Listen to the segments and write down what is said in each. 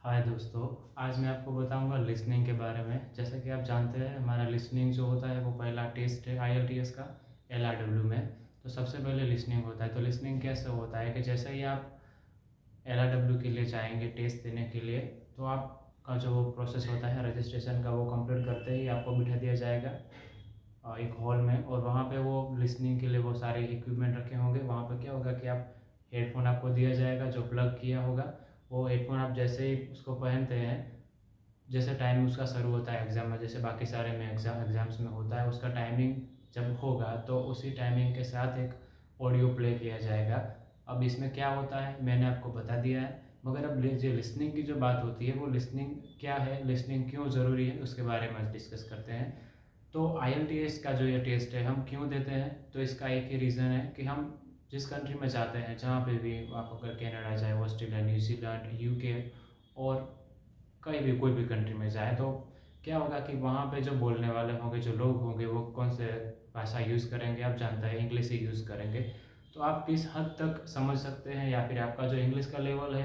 हाय दोस्तों, आज मैं आपको बताऊंगा लिसनिंग के बारे में। जैसा कि आप जानते हैं, हमारा लिसनिंग जो होता है वो पहला टेस्ट है आईएलटीएस का एलआरडब्ल्यू में। तो सबसे पहले लिसनिंग होता है। तो लिसनिंग कैसे होता है कि जैसे ही आप एलआरडब्ल्यू के लिए जाएंगे टेस्ट देने के लिए, तो आपका जो प्रोसेस होता है रजिस्ट्रेशन का वो कंप्लीट करते ही आपको बिठा दिया जाएगा एक हॉल में। और वहाँ पे वो लिसनिंग के लिए वो सारे इक्विपमेंट रखे होंगे। वहाँ पे क्या होगा कि आप हेडफोन आपको दिया जाएगा जो प्लग किया होगा। वो हेडफोन आप जैसे ही उसको पहनते हैं, जैसे टाइम उसका शुरू होता है एग्ज़ाम में, जैसे बाकी सारे में एग्ज़ाम्स में होता है, उसका टाइमिंग जब होगा तो उसी टाइमिंग के साथ एक ऑडियो प्ले किया जाएगा। अब इसमें क्या होता है मैंने आपको बता दिया है, मगर अब जो लिसनिंग की जो बात होती है वो लिसनिंग क्या है, लिसनिंग क्यों ज़रूरी है, उसके बारे में डिस्कस करते हैं। तो आईएलटीएस का जो ये टेस्ट है हम क्यों देते हैं, तो इसका एक ही रीज़न है कि हम जिस कंट्री में जाते हैं, जहाँ पे भी आप अगर कनाडा जाए, ऑस्ट्रेलिया, न्यूजीलैंड, यूके और कहीं भी कोई भी कंट्री में जाए, तो क्या होगा कि वहाँ पे जो बोलने वाले होंगे, जो लोग होंगे, वो कौन से भाषा यूज़ करेंगे, आप जानते हैं इंग्लिश ही यूज़ करेंगे। तो आप किस हद तक समझ सकते हैं या फिर आपका जो इंग्लिश का लेवल है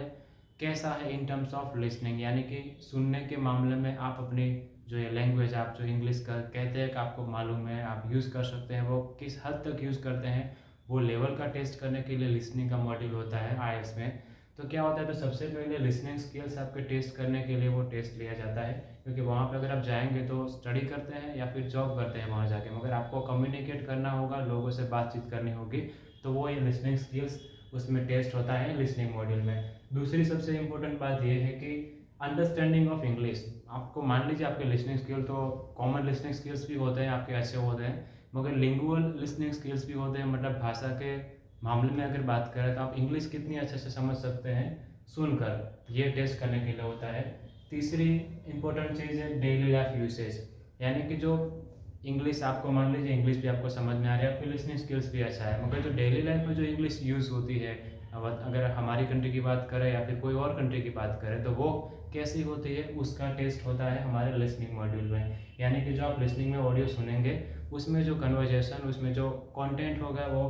कैसा है इन टर्म्स ऑफ लिसनिंग, यानी कि सुनने के मामले में आप अपनी जो ये लैंग्वेज आप जो इंग्लिश का कहते हैं कि आपको मालूम है, आप यूज़ कर सकते हैं, वो किस हद तक यूज़ करते हैं, वो लेवल का टेस्ट करने के लिए लिसनिंग का मॉड्यूल होता है आईएल्स में। तो क्या होता है, तो सबसे पहले लिसनिंग स्किल्स आपके टेस्ट करने के लिए वो टेस्ट लिया जाता है, क्योंकि वहाँ पे अगर आप जाएंगे तो स्टडी करते हैं या फिर जॉब करते हैं वहाँ जाके, मगर आपको कम्युनिकेट करना होगा, लोगों से बातचीत करनी होगी, तो वो ये लिसनिंग स्किल्स उसमें टेस्ट होता है लिसनिंग मॉड्यूल में। दूसरी सबसे इम्पोर्टेंट बात ये है कि अंडरस्टैंडिंग ऑफ इंग्लिश। आपको मान लीजिए आपके लिसनिंग स्किल तो कॉमन लिसनिंग स्किल्स भी होते हैं आपके, अच्छे होते हैं, मगर लिंगुअल लिसनिंग स्किल्स भी होते हैं। मतलब भाषा के मामले में अगर बात करें तो आप इंग्लिश कितनी अच्छे से समझ सकते हैं सुनकर, ये टेस्ट करने के लिए होता है। तीसरी इंपॉर्टेंट चीज़ है डेली लाइफ यूसेज, यानी कि जो इंग्लिश आपको मान लीजिए इंग्लिश भी आपको समझ में आ रही है, आपकी लिसनिंग स्किल्स भी अच्छा है, मगर जो डेली लाइफ में जो इंग्लिश यूज़ होती है, अब अगर हमारी कंट्री की बात करें या फिर कोई और कंट्री की बात करें, तो वो कैसी होती है उसका टेस्ट होता है हमारे लिसनिंग मॉड्यूल में। यानी कि जो आप लिसनिंग में ऑडियो सुनेंगे, उसमें जो कन्वर्जेशन, उसमें जो कंटेंट होगा वो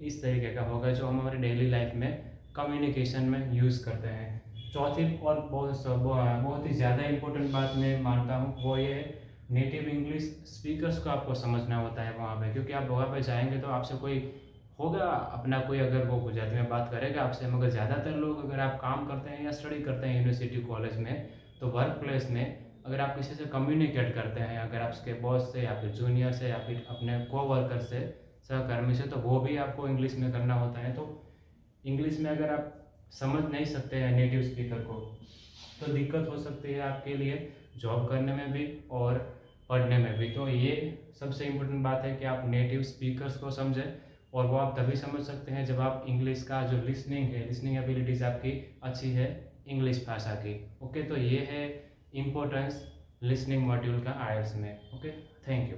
इस तरीके का होगा जो हम हमारे डेली लाइफ में कम्युनिकेशन में यूज़ करते हैं। चौथी और बहुत ही ज़्यादा इम्पोर्टेंट बात मैं मानता हूँ वो ये है, नेटिव इंग्लिश स्पीकर्स को आपको समझना होता है वहाँ पे, क्योंकि आप वहाँ पे जाएंगे तो आपसे कोई होगा अपना, कोई अगर वो गुजराती में बात करेगा आपसे, मगर ज़्यादातर लोग अगर आप काम करते हैं या स्टडी करते हैं यूनिवर्सिटी कॉलेज में, तो वर्क प्लेस में अगर आप किसी से कम्युनिकेट करते हैं, अगर आप उसके बॉस से या फिर जूनियर से या फिर अपने को वर्कर से, सहकर्मी से, तो वो भी आपको इंग्लिश में करना होता है। तो इंग्लिश में अगर आप समझ नहीं सकते हैं नेटिव स्पीकर को, तो दिक्कत हो सकती है आपके लिए जॉब करने में भी और पढ़ने में भी। तो ये सबसे इम्पोर्टेंट बात है कि आप नेटिव स्पीकर्स को समझें, और वो आप तभी समझ सकते हैं जब आप इंग्लिश का जो लिसनिंग है, लिसनिंग एबिलिटीज़ आपकी अच्छी है इंग्लिश भाषा की। ओके, तो ये है इम्पोर्टेंस लिसनिंग मॉड्यूल का आयल्स में। Okay, thank you.